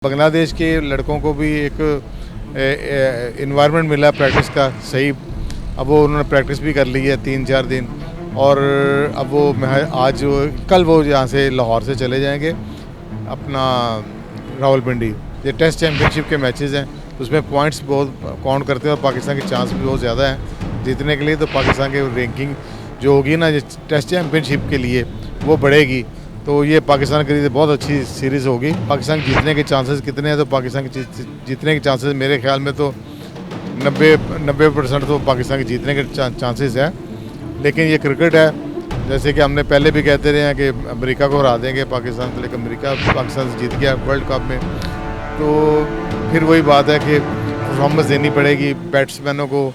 बांग्लादेश के लड़कों को भी एक इन्वायरमेंट मिला प्रैक्टिस का सही। अब वो उन्होंने प्रैक्टिस भी कर ली है 3-4 दिन और अब वो आज कल वो यहाँ से लाहौर से चले जाएंगे अपना रावलपिंडी। ये टेस्ट चैम्पियनशिप के मैचेस हैं, उसमें पॉइंट्स बहुत काउंट करते हैं और पाकिस्तान के चांस भी बहुत ज़्यादा हैं जीतने के लिए। तो पाकिस्तान की रैंकिंग जो होगी ना टेस्ट चैम्पियनशिप के लिए वो बढ़ेगी। तो ये पाकिस्तान के लिए बहुत अच्छी सीरीज़ होगी। पाकिस्तान जीतने के चांसेस कितने हैं? तो पाकिस्तान के जीतने के चांसेस मेरे ख्याल में तो 90% तो पाकिस्तान के जीतने के चांसेस हैं। लेकिन ये क्रिकेट है, जैसे कि हमने पहले भी कहते रहे हैं कि अमेरिका को हरा देंगे पाकिस्तान को, लेकिन अमेरिका पाकिस्तान से जीत गया वर्ल्ड कप में। तो फिर वही बात है कि परफॉर्मेंस देनी पड़ेगी बैट्समैनों को।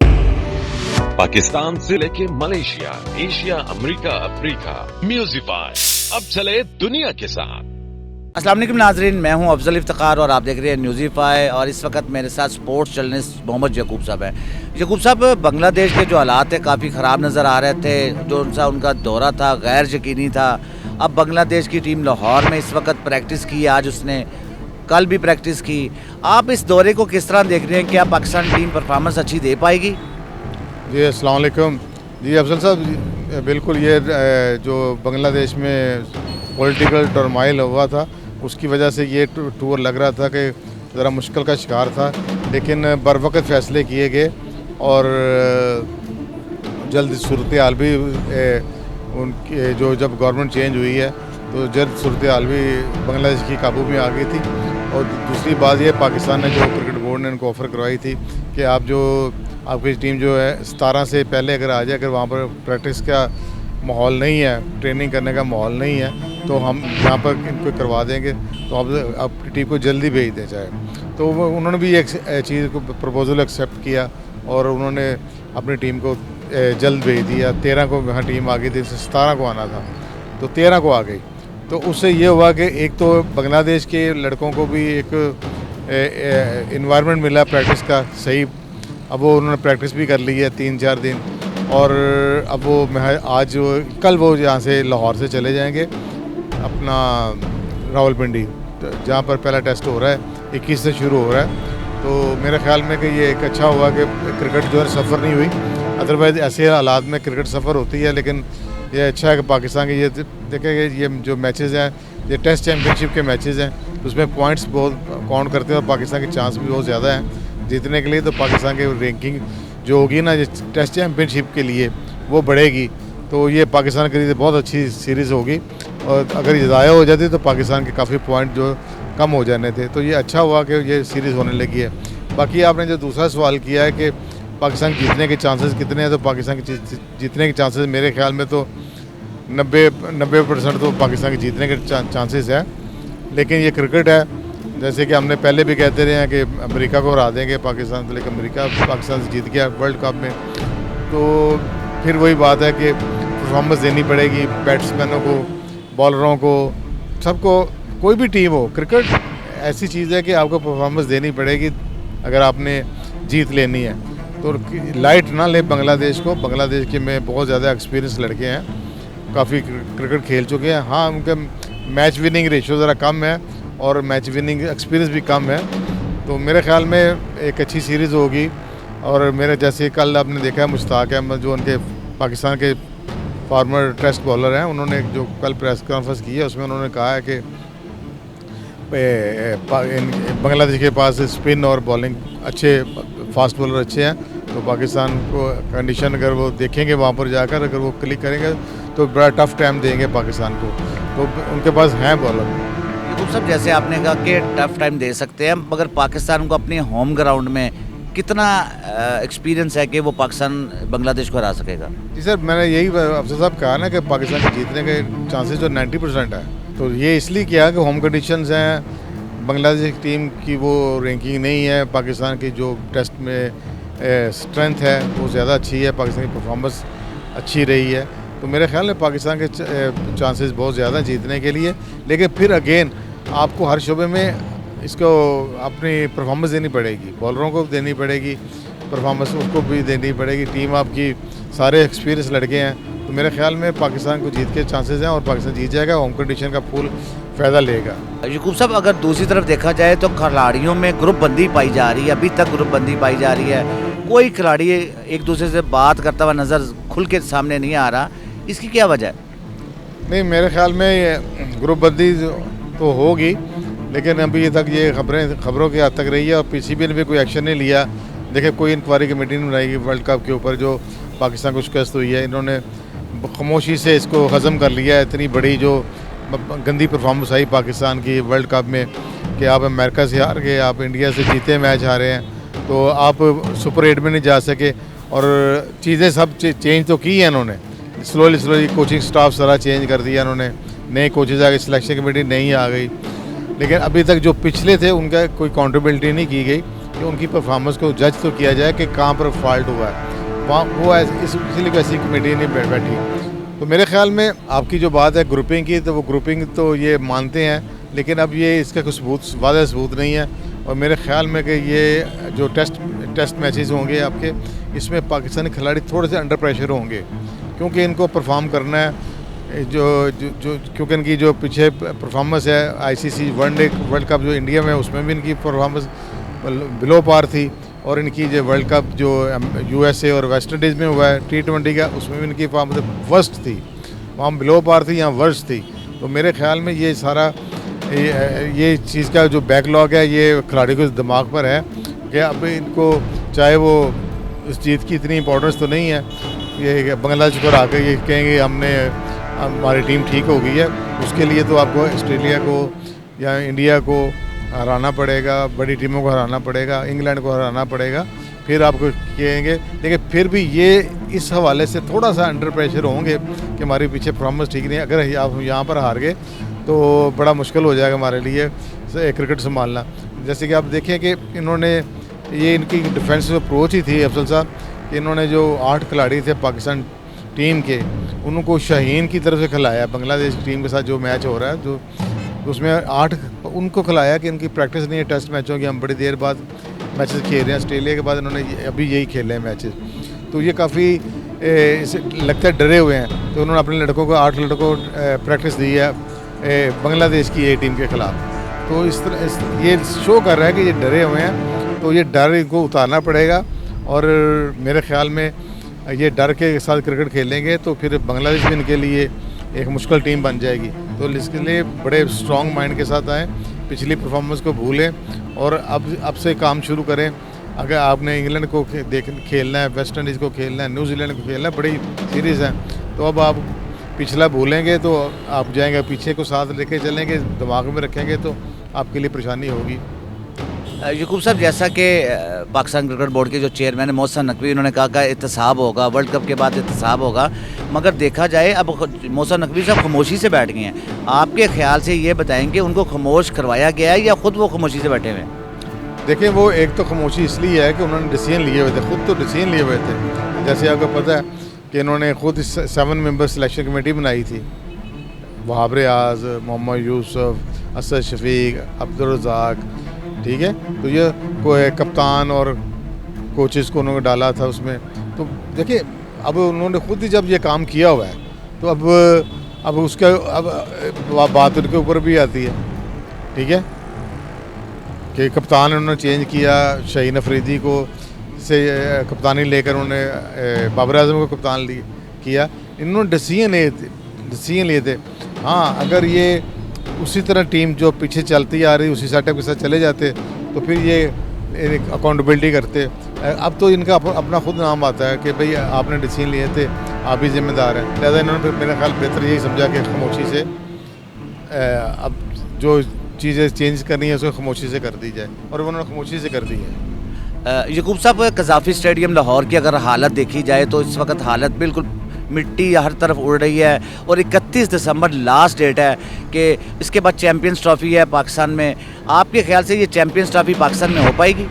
पाकिस्तान से लेके मलेशिया, एशिया, अमेरिका, अफ्रीका, म्यूजिफाई अब चले दुनिया के साथ। अस्सलाम वालेकुम नाजरीन, मैं हूं अफजल इफ्तिकार और आप देख रहे हैं न्यूज़ीफाई। और इस वक्त मेरे साथ स्पोर्ट्स जर्नलिस्ट मोहम्मद यकूब साहब हैं। यकूब साहब, बांग्लादेश के जो हालात है काफ़ी ख़राब नज़र आ रहे थे। जो उनका दौरा था गैर यकीनी था। अब बांग्लादेश की टीम लाहौर में इस वक्त प्रैक्टिस की, आज उसने कल भी प्रैक्टिस की। आप इस दौरे को किस तरह देख रहे हैं? क्या पाकिस्तान टीम परफॉर्मेंस अच्छी दे पाएगी? जी अस्सलाम वालेकुम। जी अफजल साहब, बिल्कुल ये जो बांग्लादेश में पॉलिटिकल टर्माइल हुआ था उसकी वजह से ये टूर लग रहा था कि ज़रा मुश्किल का शिकार था, लेकिन बर वक्त फ़ैसले किए गए और जल्द सूरत हाल भी उनकी जो जब गवर्नमेंट चेंज हुई है तो जल्द सूरत हाल भी बांग्लादेश की काबू में आ गई थी। और दूसरी बात ये, पाकिस्तान ने जो क्रिकेट बोर्ड ने उनको ऑफ़र करवाई थी कि आप जो आपकी टीम जो है 17 से पहले अगर आ जाए, अगर वहाँ पर प्रैक्टिस का माहौल नहीं है, ट्रेनिंग करने का माहौल नहीं है, तो हम यहाँ पर इनको करवा देंगे, तो आप टीम को जल्दी भेज दें चाहे। तो उन्होंने भी एक चीज़ को प्रपोजल एक्सेप्ट किया और उन्होंने अपनी टीम को जल्द भेज दिया। 13 को वहाँ टीम आ गई थी, 17 को आना था, तो 13 को आ गई। तो उससे ये हुआ कि एक तो बांग्लादेश के लड़कों को भी एक इन्वायरमेंट मिला प्रैक्टिस का सही। अब वो उन्होंने प्रैक्टिस भी कर ली है 3-4 दिन और अब वो आज कल वो यहाँ से लाहौर से चले जाएंगे अपना रावलपिंडी, जहाँ पर पहला टेस्ट हो रहा है, 21 से शुरू हो रहा है। तो मेरे ख्याल में कि ये एक अच्छा हुआ कि क्रिकेट जो है सफ़र नहीं हुई। अदरवाइज़ ऐसे हालात में क्रिकेट सफ़र होती है, लेकिन ये अच्छा है कि पाकिस्तान के ये देखेंगे ये जो मैचेस हैं, ये टेस्ट चैम्पियनशिप के मैचेस हैं, उसमें पॉइंट्स बहुत काउंट करते हैं और पाकिस्तान के चांस भी बहुत ज़्यादा हैं जीतने के लिए। तो पाकिस्तान की रैंकिंग जो होगी ना टेस्ट चैम्पियनशिप के लिए वो बढ़ेगी। तो ये पाकिस्तान के लिए बहुत अच्छी सीरीज़ होगी और अगर ये ज़ाया हो जाती तो पाकिस्तान के काफ़ी पॉइंट जो कम हो जाने थे। तो ये अच्छा हुआ कि ये सीरीज़ होने लगी है। बाकी आपने जो दूसरा सवाल किया है कि पाकिस्तान जीतने के चांसेस कितने हैं, तो पाकिस्तान के जीतने के चांसेस मेरे ख्याल में तो 90% तो पाकिस्तान के जीतने के चांसेस हैं। लेकिन ये क्रिकेट है, जैसे कि हमने पहले भी कहते रहे हैं कि अमेरिका को हरा देंगे पाकिस्तान को, लेकिन अमेरिका पाकिस्तान से जीत गया वर्ल्ड कप में। तो फिर वही बात है कि परफॉर्मेंस देनी पड़ेगी बैट्समैनों को, बॉलरों को, सबको। कोई भी टीम हो, क्रिकेट ऐसी चीज़ है कि आपको परफॉर्मेंस देनी पड़ेगी अगर आपने जीत लेनी है। तो लाइट ना ले बांग्लादेश को। बांग्लादेश के में बहुत ज़्यादा एक्सपीरियंस लड़के हैं, काफ़ी क्रिकेट खेल चुके हैं। हाँ, उनका मैच विनिंग रेशो ज़रा कम है और मैच विनिंग एक्सपीरियंस भी कम है। तो मेरे ख्याल में एक अच्छी सीरीज़ होगी। और मेरे जैसे कल आपने देखा है मुश्ताक अहमद, जो उनके पाकिस्तान के फॉर्मर टेस्ट बॉलर हैं, उन्होंने जो कल प्रेस कॉन्फ्रेंस की है उसमें उन्होंने कहा है कि बांग्लादेश के पास स्पिन और बॉलिंग अच्छे, फास्ट बॉलर अच्छे हैं। तो पाकिस्तान को कंडीशन अगर वो देखेंगे वहाँ पर जाकर, अगर वो क्लिक करेंगे तो बड़ा टफ टाइम देंगे पाकिस्तान को। तो उनके पास हैं बॉलर। यकूब साहब, जैसे आपने कहा कि टफ टाइम दे सकते हैं, मगर पाकिस्तान को अपने होम ग्राउंड में कितना एक्सपीरियंस है कि वो पाकिस्तान बांग्लादेश को हरा सकेगा? जी सर, मैंने यही अफसर साहब कहा ना कि पाकिस्तान के जीतने के चांसेस जो 90% है। तो ये इसलिए किया कि होम कंडीशंस हैं, बांग्लादेश की टीम की वो रैंकिंग नहीं है, पाकिस्तान की जो टेस्ट में स्ट्रेंथ है वो ज़्यादा अच्छी है, पाकिस्तान की परफॉर्मेंस अच्छी रही है। तो मेरे ख्याल में पाकिस्तान के चांसेस बहुत ज़्यादा जीतने के लिए। लेकिन फिर अगेन आपको हर शोबे में इसको अपनी परफॉर्मेंस देनी पड़ेगी, बॉलरों को देनी पड़ेगी परफॉर्मेंस, उसको भी देनी पड़ेगी। टीम आपकी सारे एक्सपीरियंस लड़के हैं। तो मेरे ख्याल में पाकिस्तान को जीत के चांसेस हैं और पाकिस्तान जीत जाएगा। होम कंडीशन का फुल फ़ायदा लेगा। यकूब साहब, अगर दूसरी तरफ देखा जाए तो खिलाड़ियों में ग्रुप बंदी पाई जा रही है, अभी तक ग्रुप बंदी पाई जा रही है। कोई खिलाड़ी एक दूसरे से बात करता हुआ नज़र खुल के सामने नहीं आ रहा, इसकी क्या वजह है? नहीं, मेरे ख्याल में ये ग्रुप बंदी तो होगी, लेकिन अभी तक ये खबरों की हद तक रही है और पीसीबी ने भी कोई एक्शन नहीं लिया। देखिए, कोई इंक्वायरी कमेटी नहीं बनाई वर्ल्ड कप के ऊपर जो पाकिस्तान को शिकस्त हुई है। इन्होंने खामोशी से इसको ख़त्म कर लिया है। इतनी बड़ी जो गंदी परफॉर्मेंस आई पाकिस्तान की वर्ल्ड कप में कि आप अमेरिका से हार गए, आप इंडिया से जीते मैच हारे हैं, तो आप सुपर 8 में नहीं जा सके। और चीज़ें सब चेंज तो की हैं इन्होंने, स्लोली कोचिंग स्टाफ सारा चेंज कर दिया इन्होंने, नए कोचेज आ गए, सिलेक्शन कमेटी नई आ गई। लेकिन अभी तक जो पिछले थे उनका कोई काउंटेबिलिटी नहीं की गई कि उनकी परफॉर्मेंस को जज तो किया जाए कि कहाँ पर फॉल्ट हुआ है। वहाँ वो इसलिए ऐसी कमेटी नहीं बैठी। तो मेरे ख्याल में आपकी जो बात है ग्रुपिंग की, तो वो ग्रुपिंग तो ये मानते हैं, लेकिन अब ये इसका कुछ वादा सबूत नहीं है। और मेरे ख्याल में कि ये जो टेस्ट मैचेस होंगे आपके, इसमें पाकिस्तानी खिलाड़ी थोड़े से अंडर प्रेशर होंगे, क्योंकि इनको परफॉर्म करना है। क्योंकि इनकी जो पीछे परफॉर्मेंस है आईसीसी वर्ल्ड कप जो इंडिया में, उसमें भी इनकी परफॉर्मेंस बिलो पार थी। और इनकी जो वर्ल्ड कप जो यूएसए और वेस्ट इंडीज़ में हुआ है T20 का, उसमें भी इनकी परफॉर्मेंस वर्स्ट थी। वहाँ बिलो पार थी, यहाँ वर्स्ट थी। तो मेरे ख्याल में ये सारा ये चीज़ का जो बैकलॉग है ये खिलाड़ी के दिमाग पर है कि अब इनको, चाहे वो इस जीत की इतनी इंपॉर्टेंस तो नहीं है, ये बांग्लादेश पर आकर ये कहेंगे हमारी टीम ठीक हो गई है, उसके लिए तो आपको ऑस्ट्रेलिया को या इंडिया को हराना पड़ेगा, बड़ी टीमों को हराना पड़ेगा, इंग्लैंड को हराना पड़ेगा, फिर आपको कहेंगे। लेकिन फिर भी ये इस हवाले से थोड़ा सा अंडर प्रेशर होंगे कि हमारे पीछे परफॉर्मेंस ठीक नहीं है। अगर आप यहाँ पर हार गए तो बड़ा मुश्किल हो जाएगा हमारे लिए क्रिकेट संभालना। जैसे कि आप देखें कि इन्होंने, ये इनकी डिफेंसिव अप्रोच ही थी अफजल साहब, कि इन्होंने जो 8 खिलाड़ी थे पाकिस्तान टीम के, उनको शाहीन की तरफ से खिलाया। बांग्लादेश टीम के साथ जो मैच हो रहा है, जो उसमें 8 उनको खिलाया कि इनकी प्रैक्टिस नहीं है टेस्ट मैचों की, हम बड़ी देर बाद मैचेस खेल रहे हैं। ऑस्ट्रेलिया के बाद इन्होंने अभी यही खेले हैं मैचेस, तो ये काफ़ी लगता है डरे हुए हैं। तो उन्होंने अपने लड़कों को 8 लड़कों को प्रैक्टिस दी है बांग्लादेश की ए टीम के ख़िलाफ़। तो इस तरह ये शो कर रहा है कि ये डरे हुए हैं, तो ये डर इनको उतारना पड़ेगा। और मेरे ख्याल में ये डर के साथ क्रिकेट खेलेंगे तो फिर बांग्लादेश भी इनके लिए एक मुश्किल टीम बन जाएगी। तो इसके लिए बड़े स्ट्रॉन्ग माइंड के साथ आएँ, पिछली परफॉर्मेंस को भूलें और अब से काम शुरू करें। अगर आपने इंग्लैंड को खेलना है, वेस्ट इंडीज़ को खेलना है, न्यूजीलैंड को खेलना है, बड़ी सीरीज़ है, तो अब आप पिछला भूलेंगे तो आप जाएंगे, पीछे को साथ लेके चलेंगे, दिमाग में रखेंगे तो आपके लिए परेशानी होगी। यकूब साहब, जैसा कि पाकिस्तान क्रिकेट बोर्ड के जो चेयरमैन है मोहसिन नकवी, उन्होंने कहा कि एहतसाब होगा, वर्ल्ड कप के बाद एहतसाब होगा, मगर देखा जाए अब मोहसिन नकवी साहब खामोशी से बैठ गए हैं। आपके ख्याल से ये बताएंगे उनको खामोश करवाया गया है या ख़ुद वो खामोशी से बैठे हुए हैं? देखिए, वो एक तो खामोशी इसलिए है कि उन्होंने डिसीजन लिए हुए थे, खुद तो डिसीजन लिए हुए थे। जैसे आपको पता है कि इन्होंने खुद 7 मेंबर सिलेक्शन कमेटी बनाई थी, वहाब रियाज, मोहम्मद यूसुफ, असद शफीक, अब्दुल रज़ाक, ठीक है। तो ये कोई कप्तान और कोचेस को उन्होंने डाला था उसमें। तो देखिए, अब उन्होंने खुद ही जब ये काम किया हुआ है तो अब उसका अब बात उनके ऊपर भी आती है, ठीक है, कि कप्तान उन्होंने चेंज किया, शाहीन अफरीदी को से कप्तानी लेकर उन्होंने बाबर आजम को कप्तान किया। इन्होंने डिसीजन लिए थे। हाँ, अगर ये उसी तरह टीम जो पीछे चलती आ रही उसी सेटअप के साथ चले जाते तो फिर ये अकाउंटेबिलिटी करते। अब तो इनका अपना खुद नाम आता है कि भाई आपने डिसीजन लिए थे, आप ही जिम्मेदार हैं। लिहाजा इन्होंने फिर मेरा ख्याल बेहतर यही समझा कि खामोशी से अब जो चीज़ें चेंज करनी है उसको खामोशी से कर दी जाए, और उन्होंने खामोशी से कर दी है। यकूब साहब, कज़ाफ़ी स्टेडियम लाहौर की अगर हालत देखी जाए तो इस वक्त हालत बिल्कुल मिट्टी हर तरफ उड़ रही है, और 31 दिसंबर लास्ट डेट है कि इसके बाद चैम्पियंस ट्रॉफ़ी है पाकिस्तान में। आपके ख्याल से ये चैम्पियंस ट्रॉफ़ी पाकिस्तान में हो पाएगी?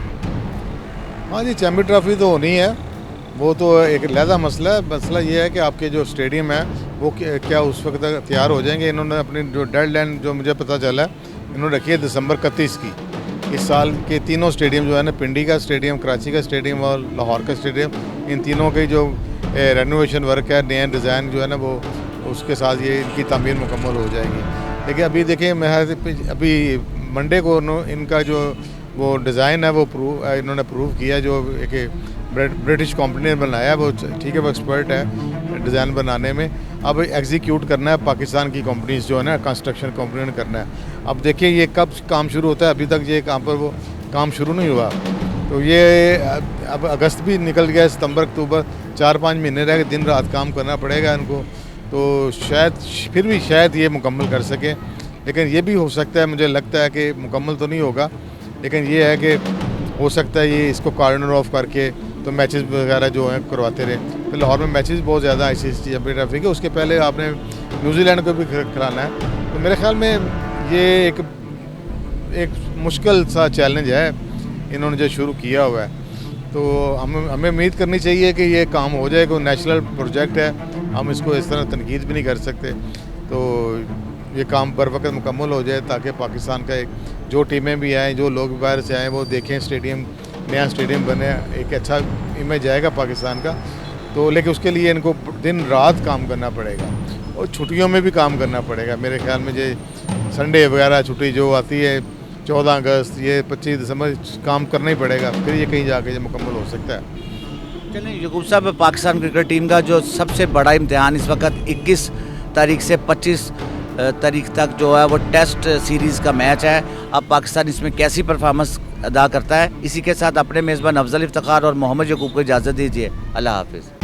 हाँ जी, चैम्पियन ट्रॉफ़ी तो होनी है, वो तो एक अलहदा मसला है। मसला ये है कि आपके जो स्टेडियम है वो क्या उस वक्त तक तैयार हो जाएंगे। इन्होंने अपनी जो डेडलाइन जो मुझे पता चला है, इन्होंने रखी है दिसंबर 31 की। इस साल के तीनों स्टेडियम जो है ना, पिंडी का स्टेडियम, कराची का स्टेडियम और लाहौर का स्टेडियम, इन तीनों के जो रेनोवेशन वर्क है, नया डिज़ाइन जो है ना, वो उसके साथ ये इनकी तामीर मुकम्मल हो जाएगी। लेकिन अभी देखिए मैं अभी मंडे को इनका जो वो डिज़ाइन है वो इन्होंने प्रूव किया, जो एक ब्रिटिश कंपनी ने बनाया, वो ठीक है, वो एक्सपर्ट है डिज़ाइन बनाने में। अब एग्जीक्यूट करना है पाकिस्तान की कंपनीज जो है ना, कंस्ट्रक्शन कंपनी ने करना है। अब देखिए ये कब काम शुरू होता है, अभी तक ये काम पर वो काम शुरू नहीं हुआ। तो ये अब अगस्त भी निकल गया, सितंबर अक्टूबर 4-5 महीने रह गए, दिन रात काम करना पड़ेगा इनको। तो शायद फिर भी शायद ये मुकम्मल कर सके, लेकिन ये भी हो सकता है, मुझे लगता है कि मुकम्मल तो नहीं होगा, लेकिन ये है कि हो सकता है ये इसको कॉर्नर ऑफ करके तो मैचेस वगैरह जो हैं करवाते रहे। तो लाहौर में मैचेस बहुत ज़्यादा ICC चैम्पियन ट्रॉफी के, उसके पहले आपने न्यूजीलैंड को भी खिलाना है। तो मेरे ख्याल में ये एक मुश्किल सा चैलेंज है इन्होंने जो शुरू किया हुआ है। तो हमें उम्मीद करनी चाहिए कि ये काम हो जाए, कोई नेशनल प्रोजेक्ट है, हम इसको इस तरह तनकीद भी नहीं कर सकते। तो ये काम बर वक्त मुकम्मल हो जाए ताकि पाकिस्तान का एक जो टीमें भी आएँ, जो लोग बाहर से आएँ, वो देखें स्टेडियम, नया स्टेडियम बने, एक अच्छा इमेज आएगा पाकिस्तान का। तो लेकिन उसके लिए इनको दिन रात काम करना पड़ेगा और छुट्टियों में भी काम करना पड़ेगा। मेरे ख्याल में ये संडे वगैरह छुट्टी जो आती है 14 अगस्त, ये 25 दिसंबर, काम करना ही पड़ेगा, फिर ये कहीं जाके ये मुकम्मल हो सकता है। चलिए यकूब साहब, पाकिस्तान क्रिकेट टीम का जो सबसे बड़ा इम्तिहान इस वक्त 21 तारीख से 25 तारीख तक जो है वो टेस्ट सीरीज़ का मैच है। अब पाकिस्तान इसमें कैसी परफॉर्मेंस अदा करता है, इसी के साथ अपने मेज़बान अफजल इफ्तिखार और मोहम्मद यकूब को इजाज़त दीजिए। अल्लाह हाफिज़।